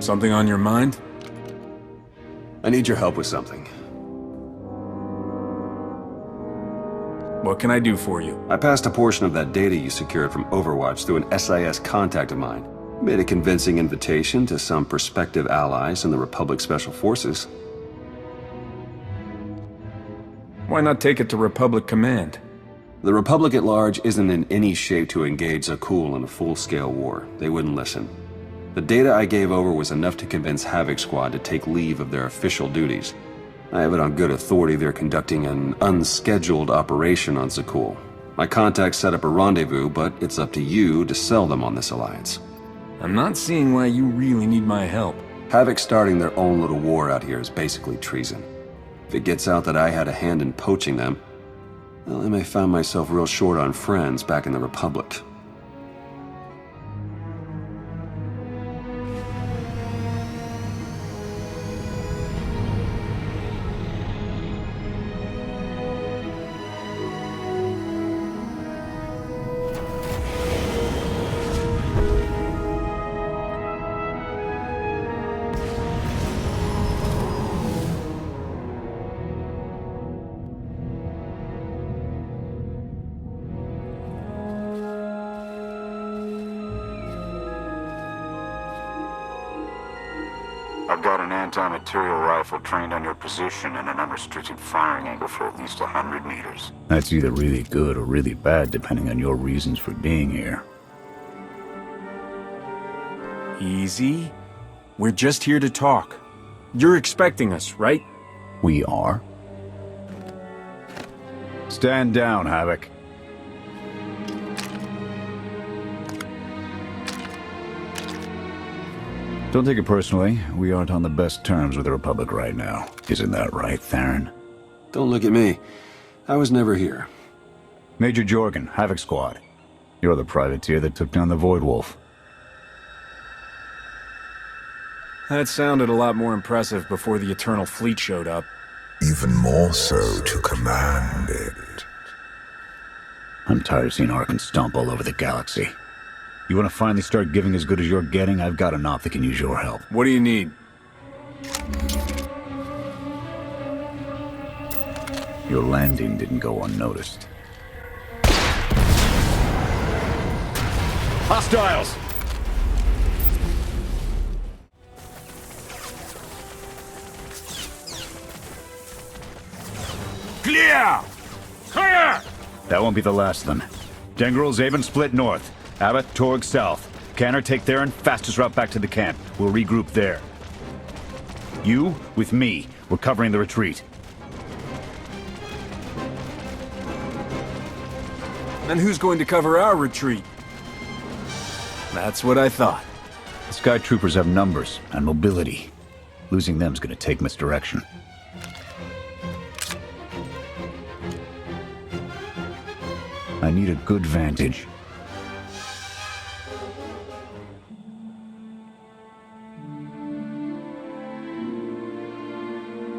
Something on your mind? I need your help with something. What can I do for you? I passed a portion of that data you secured from Overwatch through an SIS contact of mine. Made a convincing invitation to some prospective allies in the Republic Special Forces. Why not take it to Republic Command? The Republic at large isn't in any shape to engage Zakul in a full-scale war. They wouldn't listen. The data I gave over was enough to convince Havoc Squad to take leave of their official duties. I have it on good authority they're conducting an unscheduled operation on Zakul. My contacts set up a rendezvous, but it's up to you to sell them on this alliance. I'm not seeing why you really need my help. Havoc starting their own little war out here is basically treason. If it gets out that I had a hand in poaching them, well, I may find myself real short on friends back in the Republic. I've got an anti-material rifle trained on your position and an unrestricted firing angle for at least 100 meters. That's either really good or really bad, depending on your reasons for being here. Easy. We're just here to talk. You're expecting us, right? We are. Stand down, Havoc. Don't take it personally. We aren't on the best terms with the Republic right now. Isn't that right, Theron? Don't look at me. I was never here. Major Jorgen, Havoc Squad. You're the privateer that took down the Void Wolf. That sounded a lot more impressive before the Eternal Fleet showed up. Even more so to command it. I'm tired of seeing Archon stomp all over the galaxy. You want to finally start giving as good as you're getting? I've got an op that can use your help. What do you need? Your landing didn't go unnoticed. Hostiles! Clear! Clear! That won't be the last of them. Dengril, Zaven split north. Abath, Torg south. Canner take Theron, fastest route back to the camp. We'll regroup there. You, with me, we're covering the retreat. And who's going to cover our retreat? That's what I thought. The Sky Troopers have numbers and mobility. Losing them's gonna take misdirection. I need a good vantage.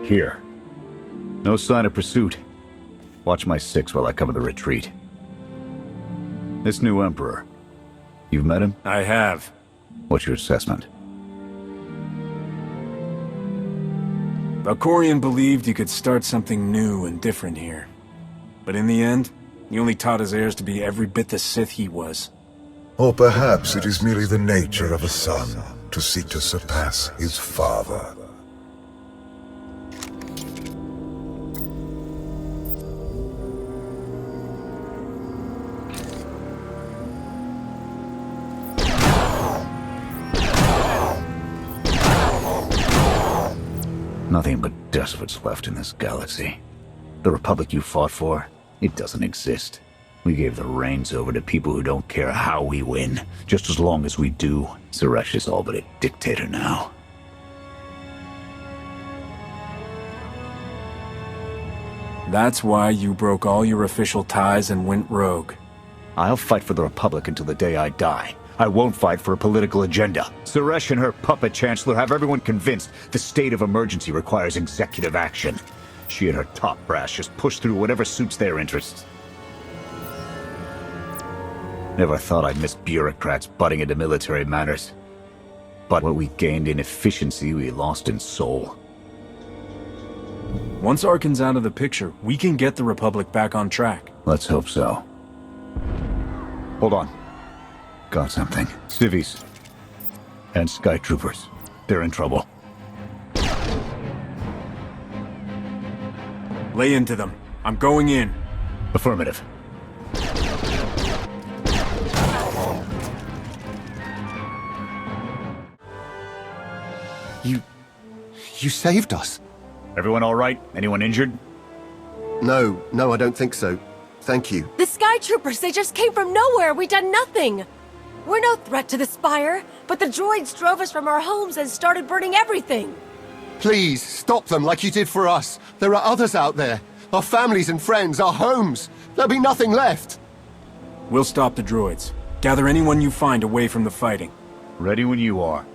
Here. No sign of pursuit. Watch my six while I cover the retreat. This new Emperor. You've met him? I have. What's your assessment? Valkorion believed he could start something new and different here. But in the end, he only taught his heirs to be every bit the Sith he was. Or perhaps it is merely the nature of a son to seek to surpass his father. Nothing but despots left in this galaxy. The Republic you fought for, it doesn't exist. We gave the reins over to people who don't care how we win. Just as long as we do, Suresh is all but a dictator now. That's why you broke all your official ties and went rogue. I'll fight for the Republic until the day I die. I won't fight for a political agenda. Suresh and her puppet chancellor have everyone convinced the state of emergency requires executive action. She and her top brass just push through whatever suits their interests. Never thought I'd miss bureaucrats butting into military matters. But what we gained in efficiency, we lost in soul. Once Arkan's out of the picture, we can get the Republic back on track. Let's hope so. Hold on. Got something. Civvies. And Sky Troopers. They're in trouble. Lay into them. I'm going in. Affirmative. You saved us. Everyone all right? Anyone injured? No, I don't think so. Thank you. The Sky Troopers, they just came from nowhere. We done nothing. We're no threat to the Spire, but the droids drove us from our homes and started burning everything. Please, stop them like you did for us. There are others out there. Our families and friends, our homes. There'll be nothing left. We'll stop the droids. Gather anyone you find away from the fighting. Ready when you are.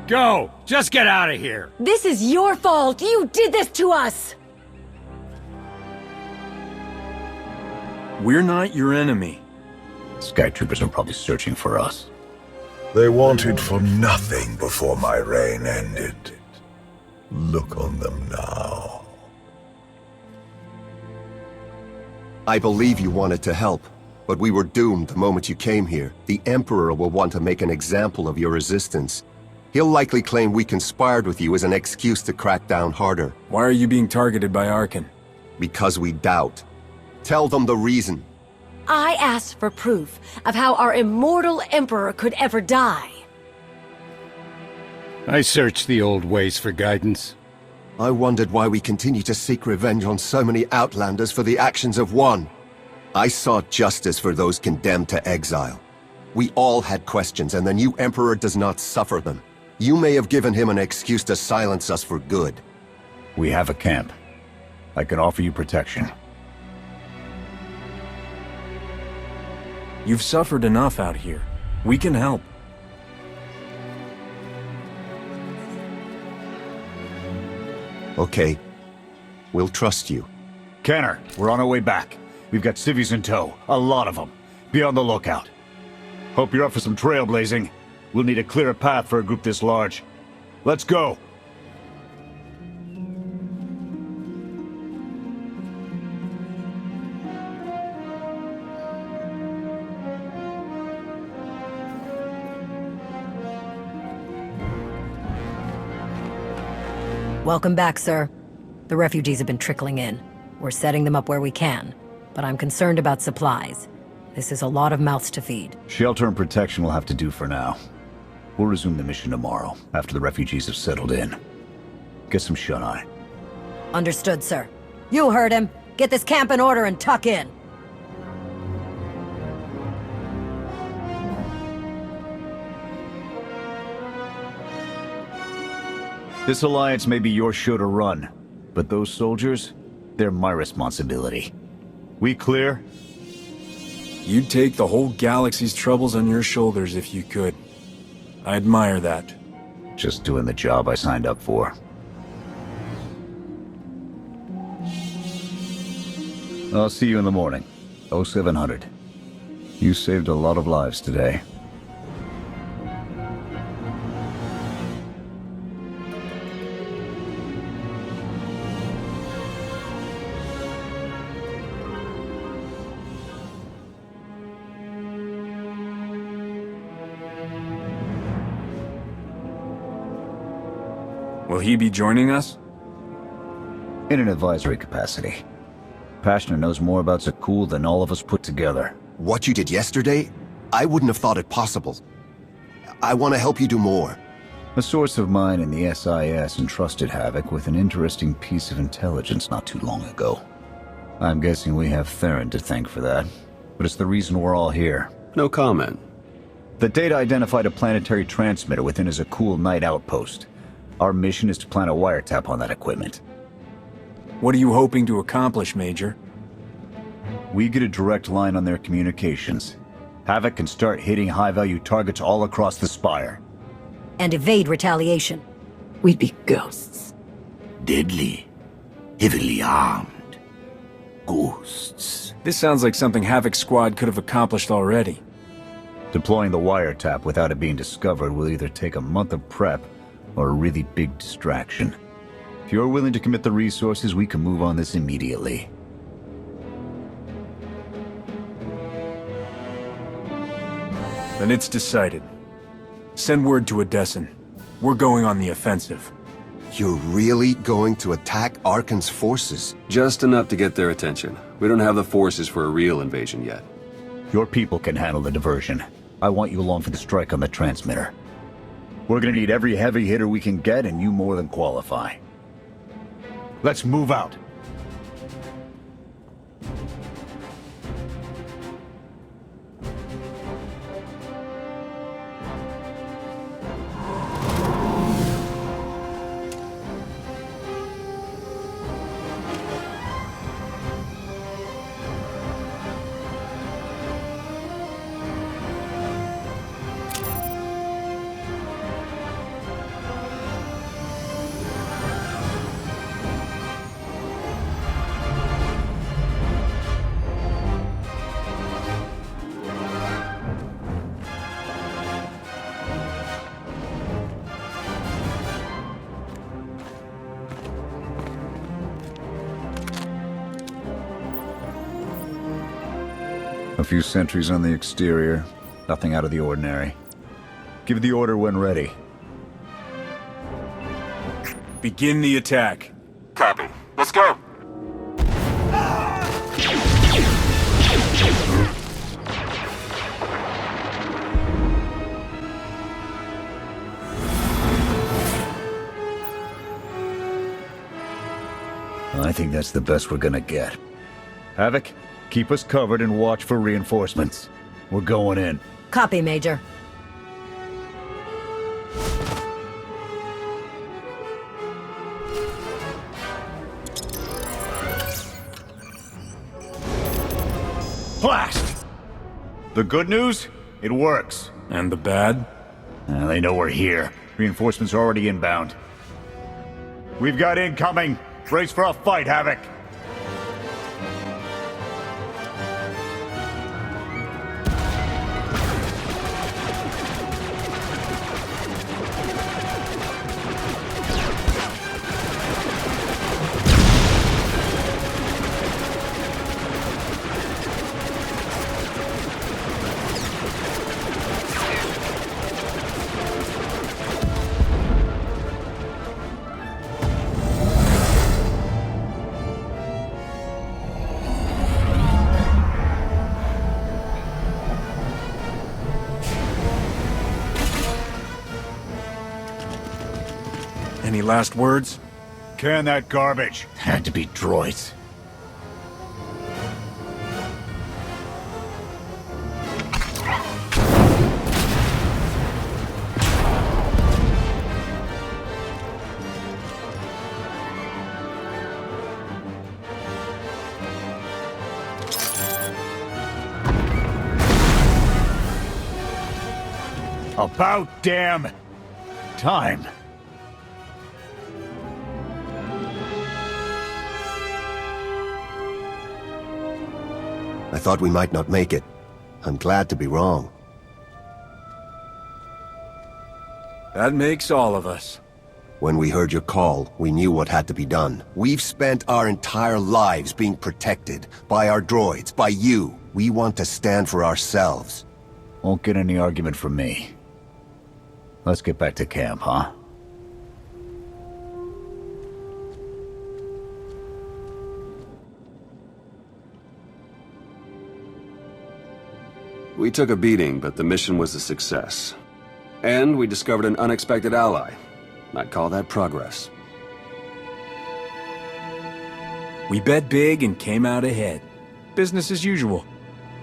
Go! Just get out of here! This is your fault. You did this to us. We're not your enemy. Sky Troopers are probably searching for us. They wanted for nothing before my reign ended. Look on them now. I believe you wanted to help, but we were doomed the moment you came here. The Emperor will want to make an example of your resistance. He'll likely claim we conspired with you as an excuse to crack down harder. Why are you being targeted by Arkan? Because we doubt. Tell them the reason. I asked for proof of how our immortal Emperor could ever die. I searched the old ways for guidance. I wondered why we continue to seek revenge on so many Outlanders for the actions of one. I sought justice for those condemned to exile. We all had questions, and the new Emperor does not suffer them. You may have given him an excuse to silence us for good. We have a camp. I can offer you protection. You've suffered enough out here. We can help. Okay. We'll trust you. Kenner, we're on our way back. We've got civvies in tow. A lot of them. Be on the lookout. Hope you're up for some trailblazing. We'll need a clearer path for a group this large. Let's go! Welcome back, sir. The refugees have been trickling in. We're setting them up where we can, but I'm concerned about supplies. This is a lot of mouths to feed. Shelter and protection will have to do for now. We'll resume the mission tomorrow, after the refugees have settled in. Get some shut-eye. Understood, sir. You heard him. Get this camp in order and tuck in. This alliance may be your show to run, but those soldiers, they're my responsibility. We clear? You'd take the whole galaxy's troubles on your shoulders if you could. I admire that. Just doing the job I signed up for. I'll see you in the morning. 0700. You saved a lot of lives today. Will he be joining us? In an advisory capacity. Pashner knows more about Zakul than all of us put together. What you did yesterday? I wouldn't have thought it possible. I want to help you do more. A source of mine in the SIS entrusted Havoc with an interesting piece of intelligence not too long ago. I'm guessing we have Theron to thank for that, but it's the reason we're all here. No comment. The data identified a planetary transmitter within a Zakul night outpost. Our mission is to plant a wiretap on that equipment. What are you hoping to accomplish, Major? We get a direct line on their communications. Havoc can start hitting high-value targets all across the Spire. And evade retaliation. We'd be ghosts. Deadly, heavily armed. ghosts. This sounds like something Havoc's squad could have accomplished already. Deploying the wiretap without it being discovered will either take a month of prep or a really big distraction. If you're willing to commit the resources, we can move on this immediately. Then it's decided. Send word to Odessen. We're going on the offensive. You're really going to attack Arkan's forces? Just enough to get their attention. We don't have the forces for a real invasion yet. Your people can handle the diversion. I want you along for the strike on the transmitter. We're gonna need every heavy hitter we can get, and you more than qualify. Let's move out. A few sentries on the exterior. Nothing out of the ordinary. Give the order when ready. Begin the attack. Copy. Let's go. I think that's the best we're gonna get. Havoc, keep us covered and watch for reinforcements. We're going in. Copy, Major. Blast! The good news? It works. And the bad? They know we're here. Reinforcements are already inbound. We've got incoming. Brace for a fight, Havoc. Any last words? Can that garbage. Had to be droids. About damn time. I thought we might not make it. I'm glad to be wrong. That makes all of us. When we heard your call, we knew what had to be done. We've spent our entire lives being protected by our droids, by you. We want to stand for ourselves. Won't get any argument from me. Let's get back to camp, huh? We took a beating, but the mission was a success. And we discovered an unexpected ally. I'd call that progress. We bet big and came out ahead. Business as usual.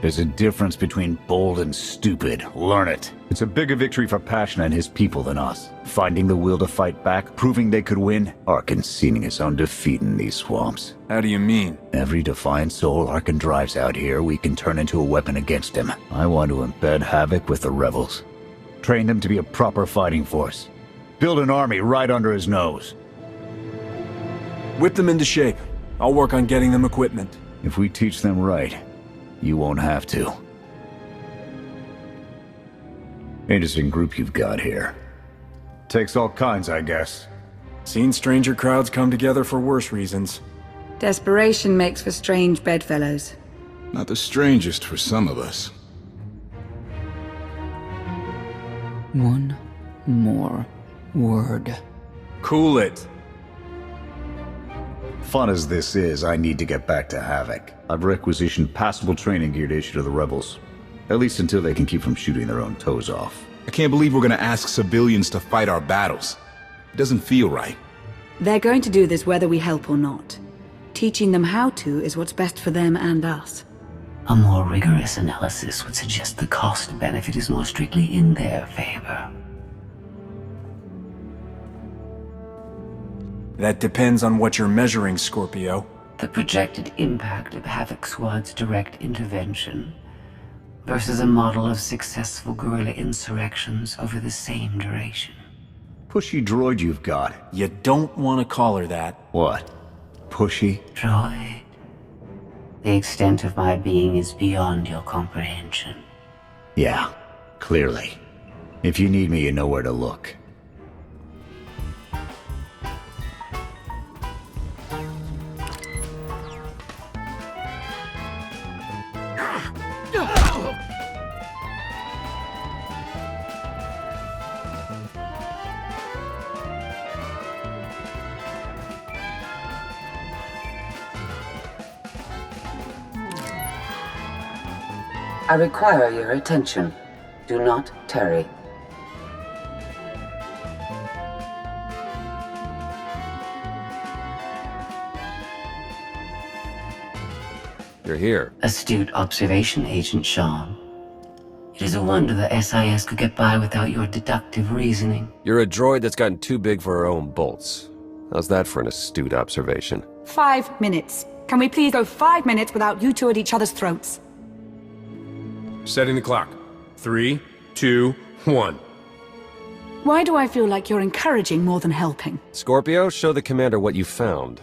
There's a difference between bold and stupid. Learn it. It's a bigger victory for Passion and his people than us. Finding the will to fight back, proving they could win, or conceding his own defeat in these swamps. How do you mean? Every defiant soul Arkan drives out here, we can turn into a weapon against him. I want to embed Havoc with the rebels. Train them to be a proper fighting force. Build an army right under his nose. Whip them into shape. I'll work on getting them equipment. If we teach them right, you won't have to. Interesting group you've got here. Takes all kinds, I guess. Seen stranger crowds come together for worse reasons. Desperation makes for strange bedfellows. Not the strangest for some of us. One more word. Cool it. Fun as this is, I need to get back to Havoc. I've requisitioned passable training gear to issue to the rebels. At least until they can keep from shooting their own toes off. I can't believe we're gonna ask civilians to fight our battles. It doesn't feel right. They're going to do this whether we help or not. Teaching them how to is what's best for them and us. A more rigorous analysis would suggest the cost-benefit is more strictly in their favor. That depends on what you're measuring, Scorpio. The projected impact of Havoc Squad's direct intervention versus a model of successful guerrilla insurrections over the same duration. Pushy droid you've got. You don't want to call her that. What? Pushy? Droid. The extent of my being is beyond your comprehension. Yeah, clearly. If you need me, you know where to look. I require your attention. Do not tarry. You're here. Astute observation, Agent Shawn. It is a wonder the SIS could get by without your deductive reasoning. You're a droid that's gotten too big for her own bolts. How's that for an astute observation? 5 minutes. Can we please go 5 minutes without you two at each other's throats? Setting the clock. 3, 2, 1. Why do I feel like you're encouraging more than helping? Scorpio, show the commander what you found.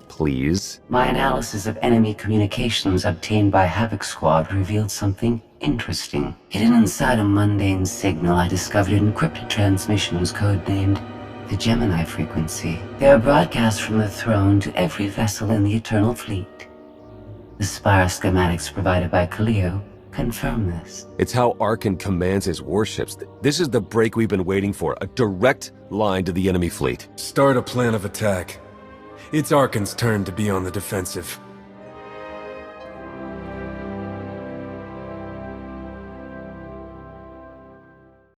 Please. My analysis of enemy communications obtained by Havoc Squad revealed something interesting. Hidden inside a mundane signal, I discovered an encrypted transmissions codenamed the Gemini frequency. They are broadcast from the throne to every vessel in the Eternal Fleet. The spire schematics provided by Kaleo confirm this. It's how Arkan commands his warships. This is the break we've been waiting for. A direct line to the enemy fleet. Start a plan of attack. It's Arkan's turn to be on the defensive.